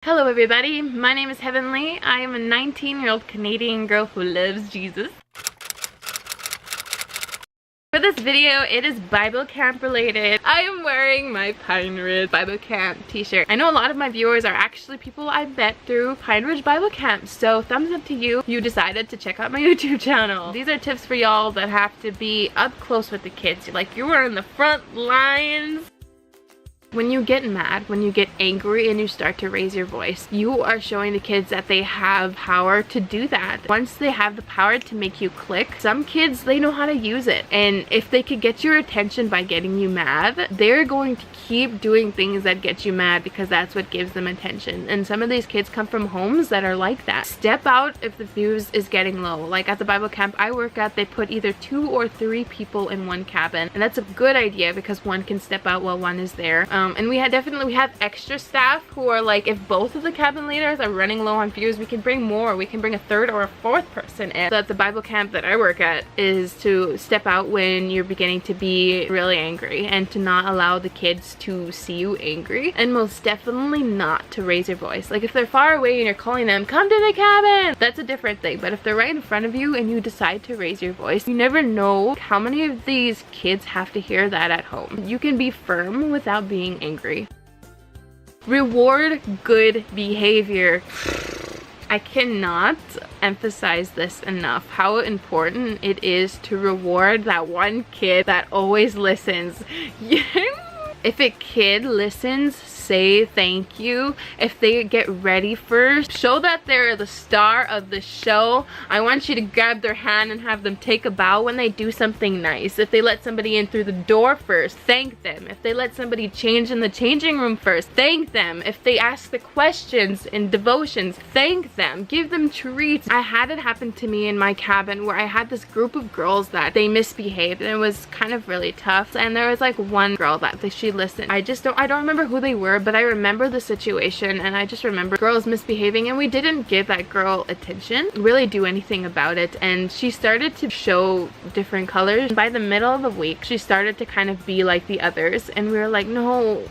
Hello everybody, my name is Heavenly. I am a 19-year-old Canadian girl who loves Jesus. For this video, it is Bible camp related. I am wearing my Pine Ridge Bible Camp t-shirt. I know a lot of my viewers are actually people I've met through Pine Ridge Bible Camp, so thumbs up to you. You decided to check out my YouTube channel. These are tips for y'all that have to be up close with the kids. Like, you are in the front lines. When you get mad, when you get angry and you start to raise your voice, you are showing the kids that they have power to do that. Once they have the power to make you click, some kids, they know how to use it. And if they could get your attention by getting you mad, they're going to keep doing things that get you mad because that's what gives them attention. And some of these kids come from homes that are like that. Step out if the fuse is getting low. Like at the Bible camp I work at, they put either 2 or 3 people in one cabin. And that's a good idea because one can step out while one is there. And we have extra staff who are like, if both of the cabin leaders are running low on fuse, we can bring more. We can bring a 3rd or a 4th person in. So at the Bible camp that I work at is to step out when you're beginning to be really angry and to not allow the kids to see you angry, and most definitely not to raise your voice. Like if they're far away and you're calling them, come to the cabin, that's a different thing. But if they're right in front of you and you decide to raise your voice, you never know how many of these kids have to hear that at home. You can be firm without being angry. Reward good behavior. I cannot emphasize this enough, how important it is to reward that one kid that always listens. If a kid listens, say thank you. If they get ready first, show that they're the star of the show. I want you to grab their hand and have them take a bow when they do something nice. If they let somebody in through the door first, thank them. If they let somebody change in the changing room first, thank them. If they ask the questions in devotions, thank them. Give them treats. I had it happen to me in my cabin where I had this group of girls that they misbehaved, and it was kind of really tough. And there was like one girl that she listened. I don't remember who they were, but I remember the situation, and I just remember girls misbehaving, and we didn't give that girl attention, really do anything about it, and she started to show different colors. By the middle of the week, she started to kind of be like the others, and we were like, no,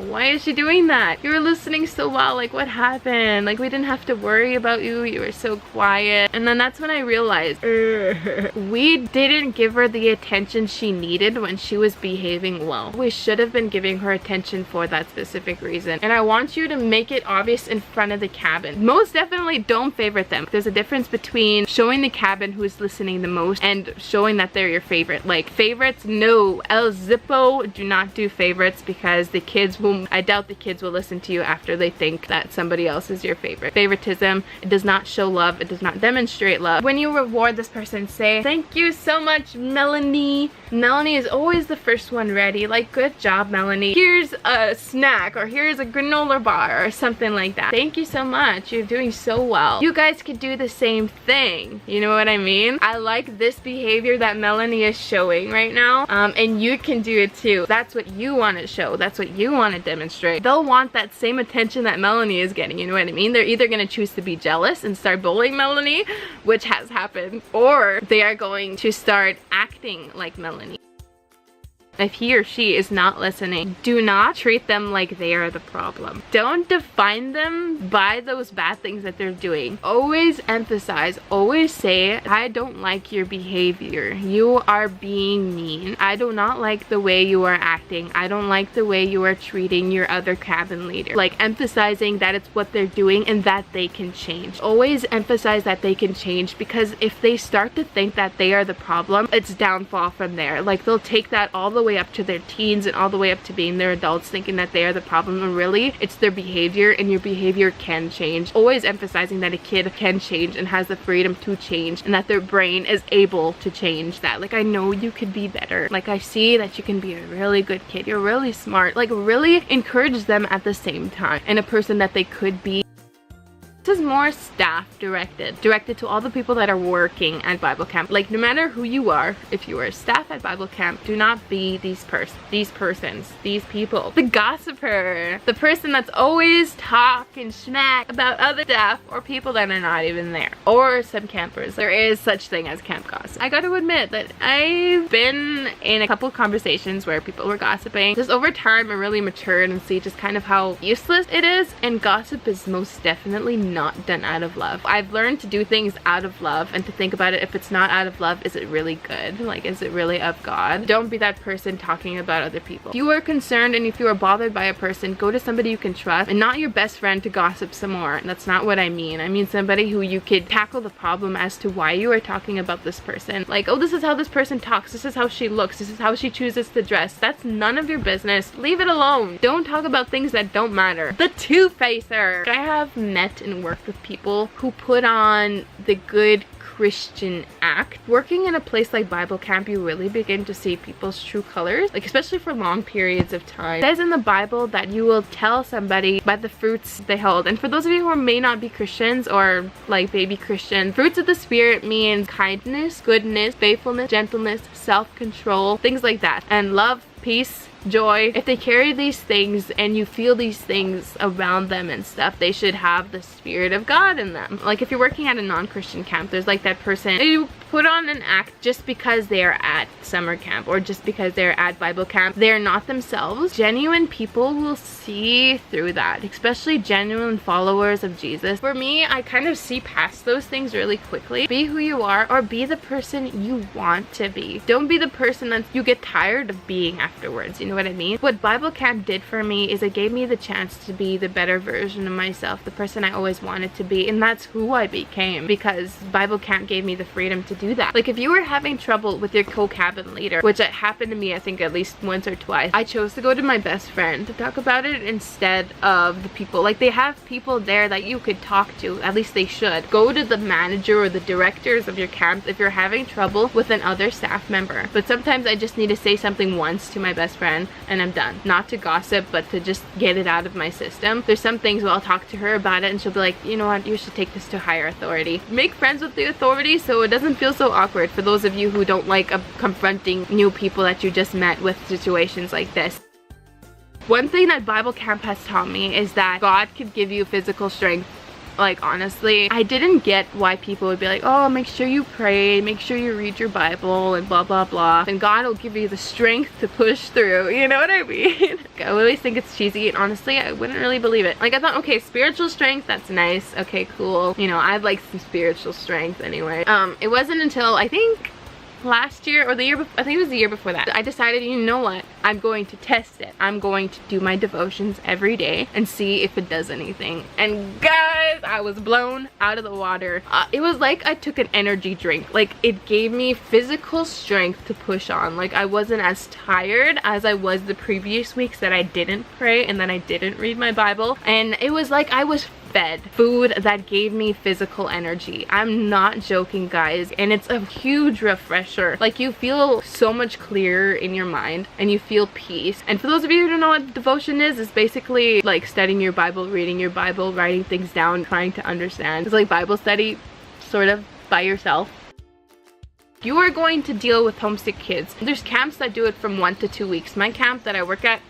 why is she doing that? You were listening so well, like what happened? Like we didn't have to worry about you, you were so quiet. And then that's when I realized we didn't give her the attention she needed when she was behaving well. We should have been giving her attention for that specific reason. And I want you to make it obvious in front of the cabin. Most definitely don't favorite them. There's a difference between showing the cabin who's listening the most and showing that they're your favorite. Like favorites, no. El Zippo, do not do favorites because the kids will, I doubt the kids will listen to you after they think that somebody else is your favorite. Favoritism, it does not show love, it does not demonstrate love. When you reward this person, say, thank you so much, Melanie. Melanie is always the first one ready. Like, good job, Melanie. Here's a snack, or here's a granola bar, or something like that. Thank you so much. You're doing so well. You guys could do the same thing. You know what I mean? I like this behavior that Melanie is showing right now, and you can do it too. That's what you want to show. That's what you want to demonstrate. They'll want that same attention that Melanie is getting. You know what I mean? They're either going to choose to be jealous and start bullying Melanie, which has happened, or they are going to start acting like Melanie. If he or she is not listening, do not treat them like they are the problem. Don't define them by those bad things that they're doing. Always emphasize, always say, I don't like your behavior. You are being mean. I do not like the way you are acting. I don't like the way you are treating your other cabin leader. Like emphasizing that it's what they're doing and that they can change. Always emphasize that they can change, because if they start to think that they are the problem, it's downfall from there. Like they'll take that all the way up to their teens and all the way up to being their adults, thinking that they are the problem, and really it's their behavior, and your behavior can change. Always emphasizing that a kid can change and has the freedom to change, and that their brain is able to change that. Like, I know you could be better. Like, I see that you can be a really good kid. You're really smart. Like, really encourage them at the same time, and a person that they could be. This is more staff directed to all the people that are working at Bible camp. Like, no matter who you are, if you are staff at Bible camp, do not be these people. The gossiper, the person that's always talking smack about other staff or people that are not even there, or some campers. There is such thing as camp gossip. I got to admit that I've been in a couple of conversations where people were gossiping. Just over time, I really matured and see just kind of how useless it is, and gossip is most definitely not done out of love. I've learned to do things out of love and to think about it, if it's not out of love, is it really good? Like, is it really of God? Don't be that person talking about other people. If you are concerned and if you are bothered by a person, go to somebody you can trust, and not your best friend to gossip some more. That's not what I mean. I mean somebody who you could tackle the problem as to why you are talking about this person. Like, oh, this is how this person talks, this is how she looks, this is how she chooses to dress. That's none of your business. Leave it alone. Don't talk about things that don't matter. The two-facer. I have met and worked with people who put on the good Christian act. Working in a place like Bible camp, you really begin to see people's true colors, like especially for long periods of time. It says in the Bible that you will tell somebody by the fruits they hold. And for those of you who may not be Christians or like baby Christian, fruits of the Spirit means kindness, goodness, faithfulness, gentleness, self-control, things like that, and love, peace, joy. If they carry these things and you feel these things around them and stuff, they should have the Spirit of God in them. Like, if you're working at a non-Christian camp, there's like that person who put on an act just because they are at summer camp or just because they're at Bible camp. They're not themselves. Genuine people will see through that, especially genuine followers of Jesus. For me, I kind of see past those things really quickly. Be who you are, or be the person you want to be. Don't be the person that you get tired of being afterwards. You know what I mean? What Bible camp did for me is it gave me the chance to be the better version of myself, the person I always wanted to be, and that's who I became because Bible camp gave me the freedom to do that. Like, if you were having trouble with your co-cabin leader, which happened to me I think at least once or twice, I chose to go to my best friend to talk about it instead of the people. Like, they have people there that you could talk to, at least they should. Go to the manager or the directors of your camp if you're having trouble with another staff member. But sometimes I just need to say something once to my best friend and I'm done. Not to gossip, but to just get it out of my system. There's some things where I'll talk to her about it and she'll be like, you know what, you should take this to higher authority. Make friends with the authority so it doesn't feel so awkward for those of you who don't like confronting new people that you just met with situations like this. One thing that Bible camp has taught me is that God could give you physical strength. Like, honestly, I didn't get why people would be like, oh, make sure you pray, make sure you read your Bible and blah blah blah, and God will give you the strength to push through. You know what I mean? I always think it's cheesy, and honestly I wouldn't really believe it. Like, I thought, okay, spiritual strength, that's nice, okay, cool, you know, I'd like some spiritual strength anyway. It wasn't until I think last year or the year I think it was the year before that, I decided, you know what, I'm going to test it. I'm going to do my devotions every day and see if it does anything. And guys, I was blown out of the water. It was like I took an energy drink. Like, it gave me physical strength to push on. Like, I wasn't as tired as I was the previous weeks that I didn't pray and then I didn't read my Bible, and it was like I was fed food that gave me physical energy. I'm not joking, guys, and it's a huge refresher. Like, you feel so much clearer in your mind and you feel peace. And for those of you who don't know what devotion is, it's basically like studying your Bible, reading your Bible, writing things down, trying to understand. It's like Bible study sort of by yourself. You are going to deal with homesick kids. There's camps that do it from 1 to 2 weeks. My camp that I work at,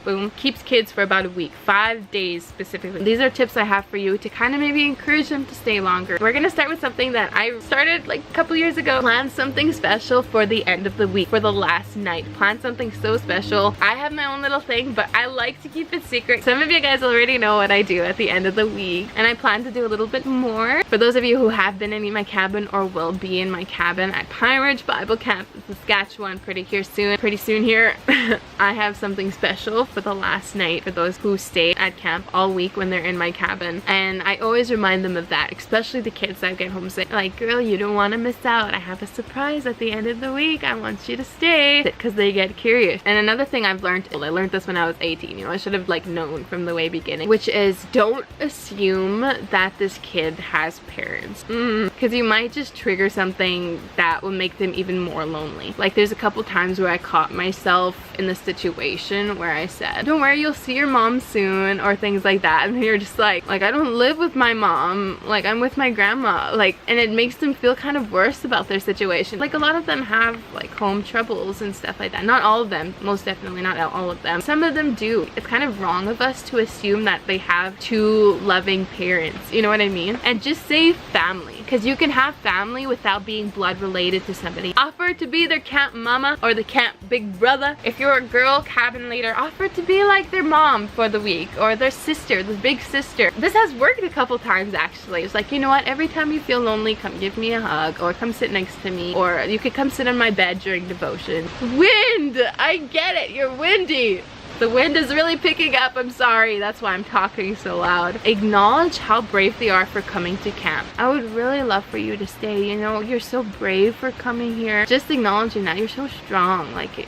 boom, keeps kids for about a week, 5 days specifically. These are tips I have for you to kind of maybe encourage them to stay longer. We're gonna start with something that I started like a couple years ago. Plan something special for the end of the week, for the last night. Plan something so special. I have my own little thing, but I like to keep it secret. Some of you guys already know what I do at the end of the week, and I plan to do a little bit more. For those of you who have been in my cabin or will be in my cabin at Pine Ridge Bible Camp in Saskatchewan pretty soon here, I have something special for the last night for those who stay at camp all week when they're in my cabin. And I always remind them of that, especially the kids that get homesick. Like, girl, you don't want to miss out. I have a surprise at the end of the week. I want you to stay, because they get curious. And another thing I've learned, I learned this when I was 18, you know, I should have like known from the way beginning, which is don't assume that this kid has parents, because you might just trigger something that will make them even more lonely. Like, there's a couple times where I caught myself in the situation where I said. Don't worry, you'll see your mom soon, or things like that. And you're just like I don't live with my mom, like I'm with my grandma, like, and it makes them feel kind of worse about their situation. Like a lot of them have like home troubles and stuff like that. Not all of them, most definitely not all of them. Some of them do. It's kind of wrong of us to assume that they have two loving parents, you know what I mean? And just say family, because you can have family without being blood related to somebody. Offer to be their camp mama or the camp big brother. If you're a girl cabin leader, offer to be like their mom for the week, or their sister, the big sister. This has worked a couple times actually. It's like, you know what, every time you feel lonely, come give me a hug, or come sit next to me, or you could come sit on my bed during devotion. Wind! I get it, you're windy. The wind is really picking up, I'm sorry, that's why I'm talking so loud. Acknowledge how brave they are for coming to camp. I would really love for you to stay, you know, you're so brave for coming here. Just acknowledging that, you're so strong, like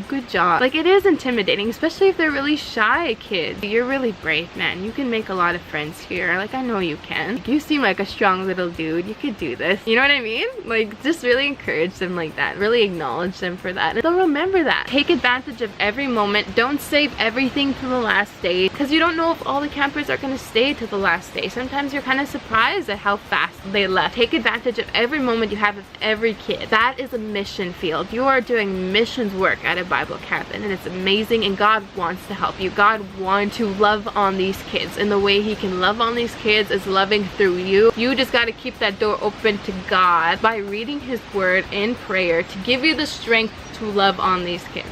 good job. Like, it is intimidating, especially if they're really shy kids. You're really brave, man. You can make a lot of friends here, like I know you can. Like, you seem like a strong little dude, you could do this. You know what I mean? Like, just really encourage them like that, really acknowledge them for that. And they'll remember that. Take advantage of every moment. Don't save everything to the last day, because you don't know if all the campers are going to stay to the last day. Sometimes you're kind of surprised at how fast they left. Take advantage of every moment you have with every kid. That is a mission field. You are doing missions work at a Bible camp, and it's amazing, and God wants to help you. God wants to love on these kids, and the way he can love on these kids is loving through you. You just got to keep that door open to God by reading his word in prayer to give you the strength to love on these kids.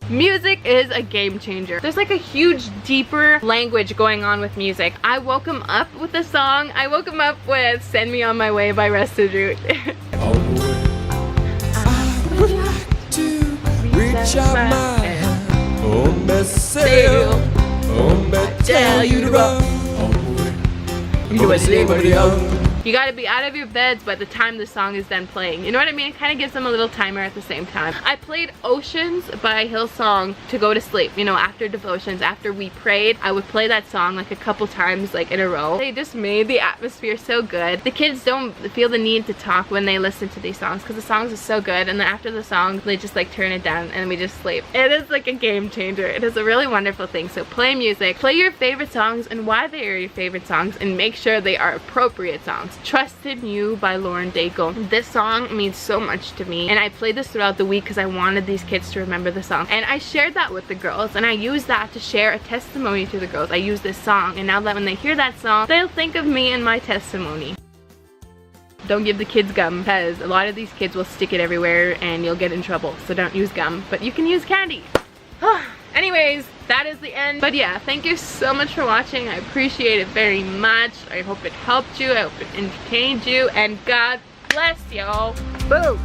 Music is a game changer. There's like a huge, deeper language going on with music. I woke him up with a song. I woke him up with Send Me On My Way by Rested Root. Reach out my hand, home and sail, home and tell you to run. You gotta be out of your beds by the time the song is done playing. You know what I mean? It kind of gives them a little timer at the same time. I played Oceans by Hillsong to go to sleep. You know, after devotions, after we prayed, I would play that song like a couple times, like in a row. They just made the atmosphere so good. The kids don't feel the need to talk when they listen to these songs, because the songs are so good, and then after the song, they just like turn it down and we just sleep. It is like a game changer. It is a really wonderful thing. So play music, play your favorite songs and why they are your favorite songs, and make sure they are appropriate songs. Trust in You by Lauren Daigle. This song means so much to me, and I played this throughout the week because I wanted these kids to remember the song, and I shared that with the girls, and I used that to share a testimony to the girls. I used this song, and now that when they hear that song, they'll think of me and my testimony. Don't give the kids gum, because a lot of these kids will stick it everywhere and you'll get in trouble, so don't use gum, but you can use candy. Anyways, that is the end. But yeah, thank you so much for watching. I appreciate it very much. I hope it helped you. I hope it entertained you. And God bless y'all. Boom.